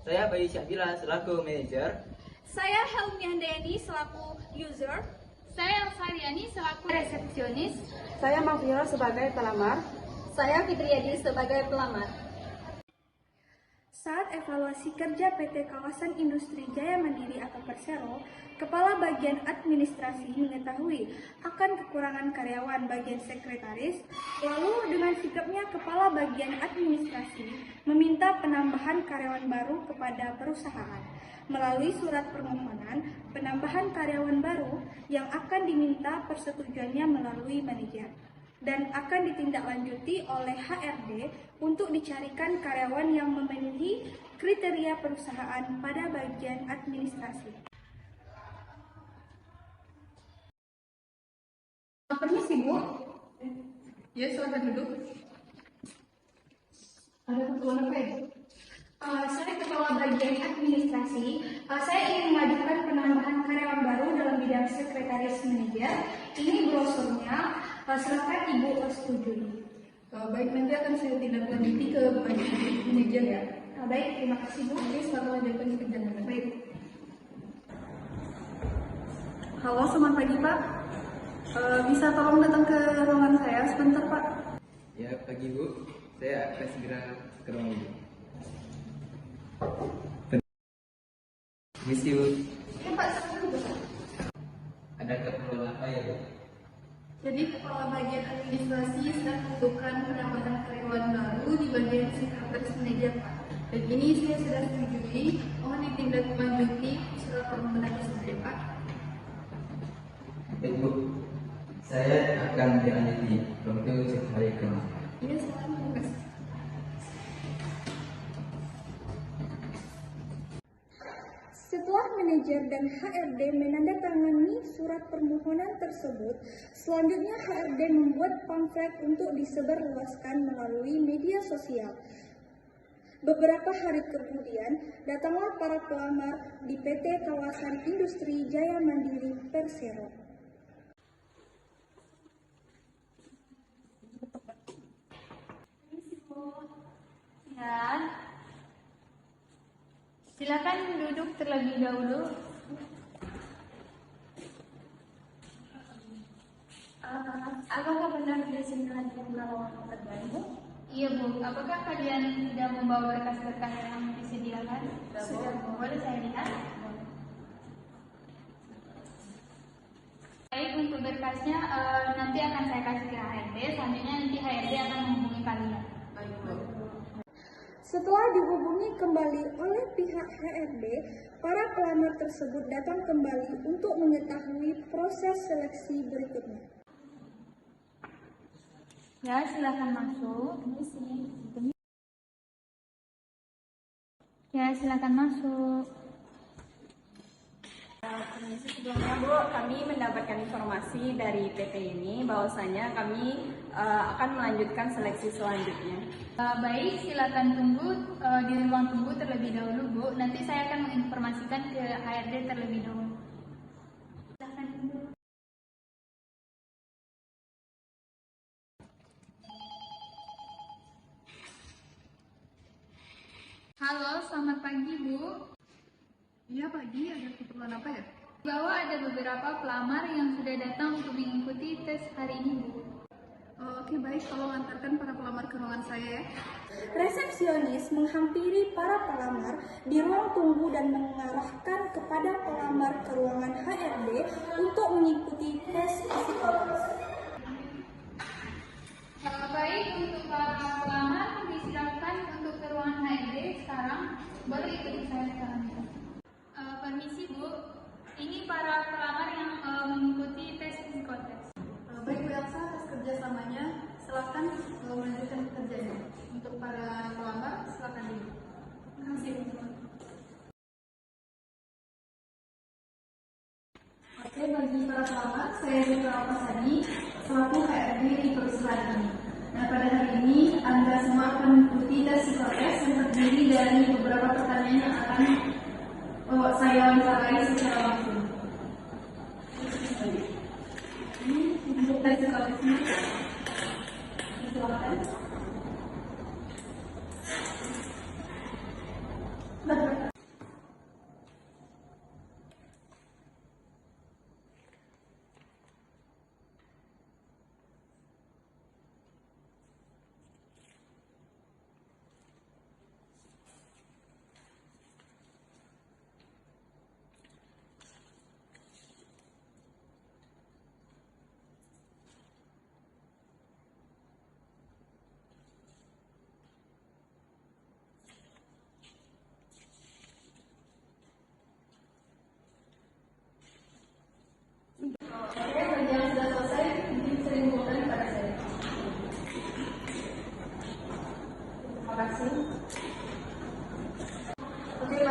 Saya Bayu Syakila selaku manajer. Saya Helmi Handayani selaku user. Saya Elsariani selaku resepsionis. Saya Mafira sebagai pelamar. Saya Fitriadi sebagai pelamar. Saat evaluasi kerja PT Kawasan Industri Jaya Mandiri atau Persero, Kepala Bagian Administrasi mengetahui akan kekurangan karyawan bagian sekretaris, lalu dengan sikapnya Kepala Bagian Administrasi meminta penambahan karyawan baru kepada perusahaan melalui surat permohonan penambahan karyawan baru yang akan diminta persetujuannya melalui manajer dan akan ditindaklanjuti oleh HRD untuk dicarikan karyawan yang memenuhi kriteria perusahaan pada bagian administrasi. Permisi, Bu. Ya, silakan duduk. Ada keperluan apa ya? Saya Kepala Bagian Administrasi. Saya ingin mengajukan penambahan karyawan baru dalam bidang sekretaris manajer. Ini brosurnya. Silakan Ibu setujui. Baik, nanti akan saya tindak lanjuti ke manajer ya. Baik, terima kasih Bu. Oke, selamat lanjutkan kerjaan. Baik. Halo, selamat pagi Pak. Bisa tolong datang ke ruangan saya sebentar Pak? Ya, pagi Bu. Saya akan segera ke ruang Ibu. Permisi Bu. Ya Pak, silakan Bu. Ada keperluan apa ya Bu? Jadi Kepala Bagian Administrasi sedang membutuhkan penambahan karyawan baru di bagian sekretaris manajer Pak. Dan ini saya sudah setujui, mohon ditindaklanjuti surat permohonan tersebut Pak. Baik Bu. Saya akan dilanjuti untuk sekali ke Mas. Iya, silakan. Terima kasih. Setelah manajer dan HRD menandatangani surat permohonan tersebut, selanjutnya HRD membuat pamflet untuk disebarluaskan melalui media sosial. Beberapa hari kemudian, datanglah para pelamar di PT Kawasan Industri Jaya Mandiri Persero. Ya. Silakan duduk terlebih dahulu. Apakah benar di sini lagi menawarkan pekerjaan, Bu? Iya Bu, apakah kalian sudah membawa berkas-berkas yang disediakan? Sudah, Bu. Boleh saya lihat? Baik, untuk berkasnya nanti akan saya kasih ke HRD, selanjutnya nanti HRD akan menghubungi kalian. Baik, Bu. Setelah dihubungi kembali oleh pihak HRD, para pelamar tersebut datang kembali untuk mengetahui proses seleksi berikutnya. Ya, silakan masuk. Ya, silakan masuk. Sebelumnya Bu, kami mendapatkan informasi dari PT ini bahwasanya kami akan melanjutkan seleksi selanjutnya. Baik, silakan tunggu di ruang tunggu terlebih dahulu Bu. Nanti saya akan menginformasikan ke HRD terlebih dahulu. Silakan tunggu. Halo, selamat pagi Bu. Iya pagi, ada keperluan apa ya? Bahwa ada beberapa pelamar yang sudah datang untuk mengikuti tes hari ini Bu. Oke baik, tolong antarkan para pelamar ke ruangan saya ya. Resepsionis menghampiri para pelamar di ruang tunggu dan mengarahkan kepada pelamar ke ruangan HRD untuk mengikuti tes psikotes. Baik, untuk para pelamar disilakan untuk ke ruangan HRD sekarang. Boleh ikuti saya sekarang. Permisi Bu, ini para pelamar yang mengikuti tes psikotes. Baik Bu Elsa, atas kerjasamanya, silakan melanjutkan pekerjaannya. Untuk para pelamar, silakan dulu. Terima kasih Bu. Oke, bagi para pelamar, saya Zitra Pasadi, selaku HRD di perusahaan ini. Nah, pada hari ini, Anda semua akan mengikuti tes psikotes yang terdiri dari beberapa pertanyaan yang akan saya wawancarai secara langsung. Ini untuk tes psikotesnya, silakan.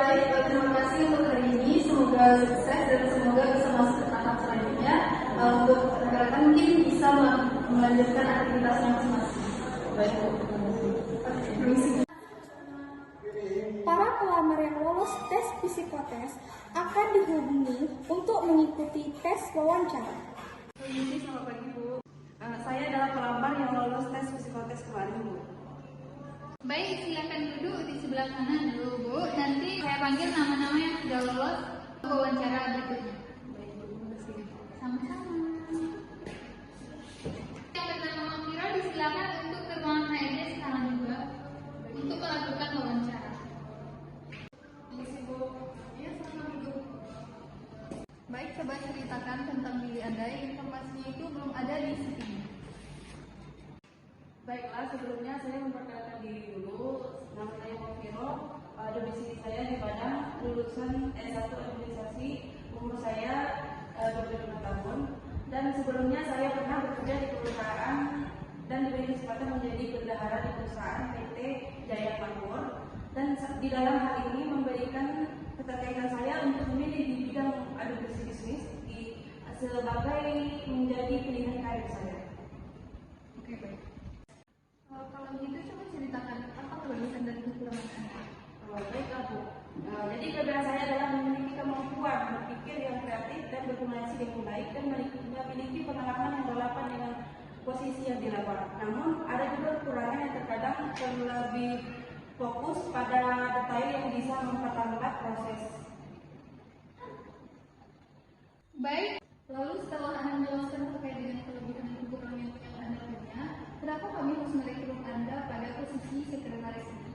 baik, terima kasih untuk hari ini. Semoga sukses dan semoga bisa masuk ke tahap selanjutnya. Untuk rekan-rekan mungkin bisa melanjutkan aktivitasnya masing-masing. Baik, permisi. Para pelamar yang lolos tes psikotes akan dihubungi untuk mengikuti tes wawancara. Permisi, selamat pagi Bu. Saya adalah pelamar yang lolos tes psikotes kemarin Bu. Baik, silakan duduk di sebelah kanan dulu, Bu. Nanti saya panggil nama-nama yang sudah lolos wawancara berikutnya. Sama-sama. Yang bernama Mira disilakan untuk ke ruangan HRD sekarang juga untuk melakukan wawancara. Permisi Bu. Iya, selamat duduk. Baik, coba ceritakan tentang diri Anda. Informasinya itu belum ada di CV. Baiklah, sebelumnya saya memperkenalkan diri dulu. Nama saya Mofiro. Domisili saya di Padang, lulusan S1 Administrasi. Umur saya 25 tahun. Dan sebelumnya saya pernah bekerja di perusahaan dan diberi kesempatan menjadi bendahara di perusahaan PT Jaya Makmur. Dan di dalam hal ini memberikan keterkaitan saya untuk memilih di bidang advokasi bisnis sebagai menjadi pilihan karir saya. Oke, baik. Kalau begitu coba ceritakan apa kelebihan dan kekurangan Anda. Baiklah Bu. Jadi kelebihan saya adalah memiliki kemampuan berpikir yang kreatif dan berkomunikasi dengan baik dan memiliki pengalaman yang relevan dengan posisi yang dilakukan. Namun ada juga kekurangan yang terkadang terlebih fokus pada detail yang bisa memperlambat proses. Baik, lalu setelah Anda menjelaskan terkait dengan kelebihan dan kekurangan yang Anda punya, kenapa kami harus merekrut Anda pada posisi sekretaris ini?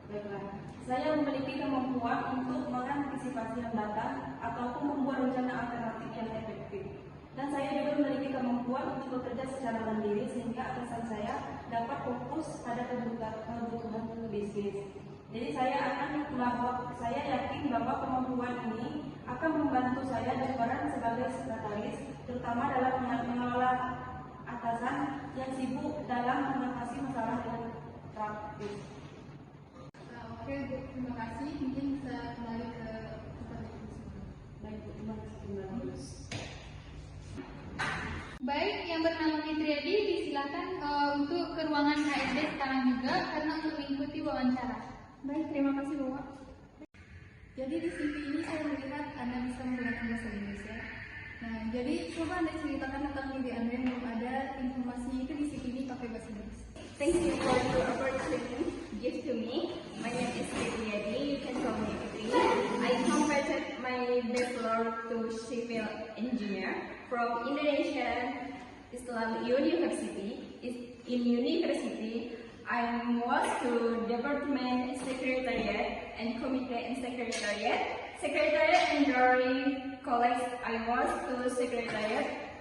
Baiklah, saya memiliki kemampuan untuk mengantisipasi hambatan ataupun membuat rencana alternatif yang efektif. Dan saya juga memiliki kemampuan untuk bekerja secara mandiri sehingga atasan saya dapat fokus pada kebutuhan bisnis. Jadi saya yakin bahwa kemampuan ini akan membantu saya dan peran sebagai sekretaris, terutama dalam mengelola atasan yang sibuk dalam mengatasi masalah yang praktis. Oke, Bu, terima kasih. Mungkin bisa kembali ke tempat duduk. Baik, terima kasih. Baik, yang bernama Fitriadi disilakan untuk ke ruangan HRD sekarang juga karena untuk mengikuti wawancara. Baik, terima kasih, Bu. Jadi di CV ini saya melihat Anda bisa menggunakan bahasa Indonesia. Nah, jadi coba Anda ceritakan tentang diri Anda yang belum ada informasi itu di CV ini pakai bahasa Inggris. Thank you for the opportunity given to me. My name is Fitriadi. You can call me Fitri. I completed my bachelor to civil engineer from Indonesian Islamic University. In university, I was to Department Secretariat and Committee and Secretariat and Drawing College. I was to Secretariat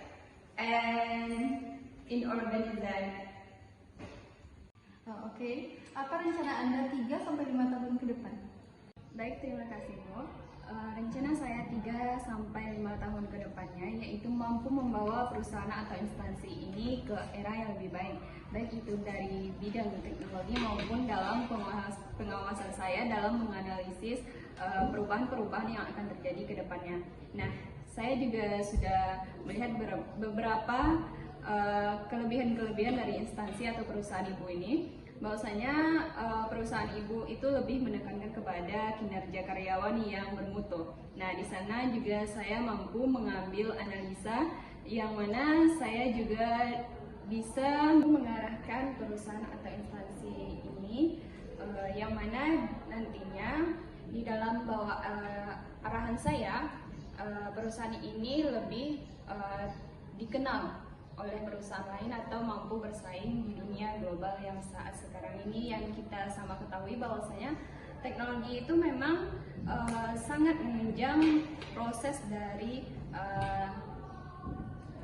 and in organization. Oke. Apa rencana Anda 3-5 tahun ke depan? Baik, terima kasih Bu. Rencana saya 3-5 tahun ke depannya yaitu mampu membawa perusahaan atau instansi ini ke era yang lebih baik, baik itu dari bidang teknologi maupun dalam pengawasan saya dalam menganalisis perubahan-perubahan yang akan terjadi ke depannya. Nah, saya juga sudah melihat beberapa kelebihan-kelebihan dari instansi atau perusahaan ibu ini, bahwasanya perusahaan ibu itu lebih menekankan kepada kinerja karyawan yang bermutu. Nah, di sana juga saya mampu mengambil analisa yang mana saya juga bisa mengarahkan perusahaan atau instansi ini yang mana nantinya di dalam arahan saya perusahaan ini lebih dikenal oleh perusahaan lain atau mampu bersaing di dunia global yang saat sekarang ini, yang kita sama ketahui bahwasanya teknologi itu memang sangat menunjang proses dari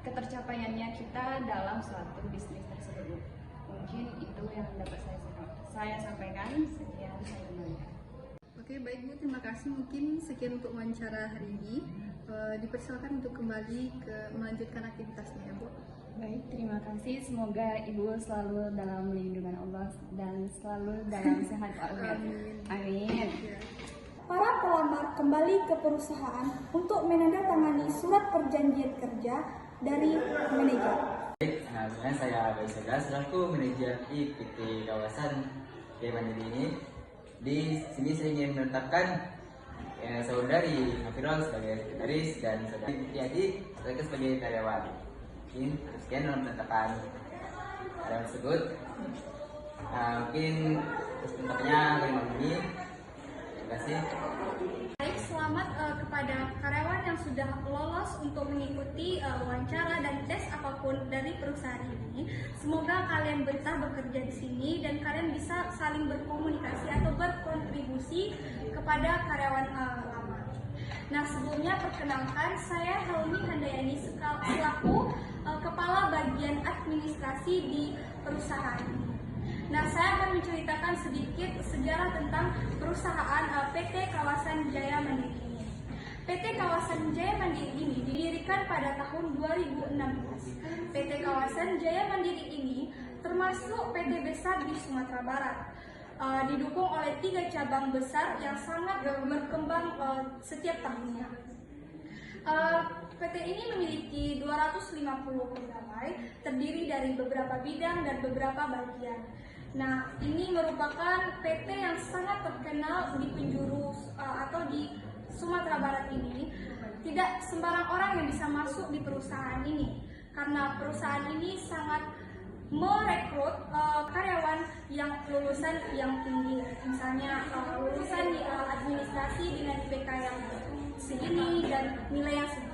ketercapaiannya kita dalam suatu bisnis tersebut. Mungkin itu yang dapat saya sampaikan. Sekian, saya kembalikan. Oke, baik Bu, terima kasih. Mungkin sekian untuk wawancara hari ini. Dipersilakan untuk kembali melanjutkan aktivitasnya ya Bu. Baik, terima kasih. Semoga Ibu selalu dalam lindungan Allah dan selalu dalam sehat walafiat. Amin. Ya. Para kembali ke perusahaan untuk menandatangani surat perjanjian kerja dari manajer. Sebenarnya saya Baisega selaku manajer di PT Kawasan Jaya Mandiri ini. Di sini saya ingin menetapkan saudari Nafirol sebagai sekretaris dan saudari Tiadi sebagai karyawan. Mungkin sekian dalam penetapan karyawan tersebut. Mungkin penetapannya bagaimana ini. Terima kasih. Baik, selamat kepada karyawan yang sudah lolos untuk mengikuti wawancara dan tes apapun dari perusahaan ini. Semoga kalian betah bekerja di sini dan kalian bisa saling berkomunikasi atau berkontribusi kepada karyawan lama. Nah, sebelumnya perkenalkan, saya Helmi Handayani selaku Kepala Bagian Administrasi di perusahaan ini. Nah, saya akan menceritakan sedikit sejarah tentang perusahaan PT Kawasan Jaya Mandiri ini. PT Kawasan Jaya Mandiri ini didirikan pada tahun 2016. PT Kawasan Jaya Mandiri ini termasuk PT besar di Sumatera Barat. Didukung oleh 3 cabang besar yang sangat berkembang setiap tahunnya. PT ini memiliki 250 pegawai, terdiri dari beberapa bidang dan beberapa bagian. Nah, ini merupakan PT yang sangat terkenal di penjuru atau di Sumatera Barat ini. Tidak sembarang orang yang bisa masuk di perusahaan ini, karena perusahaan ini sangat merekrut karyawan yang lulusan yang tinggi, misalnya lulusan di administrasi dengan IPK yang segini dan nilai yang segini.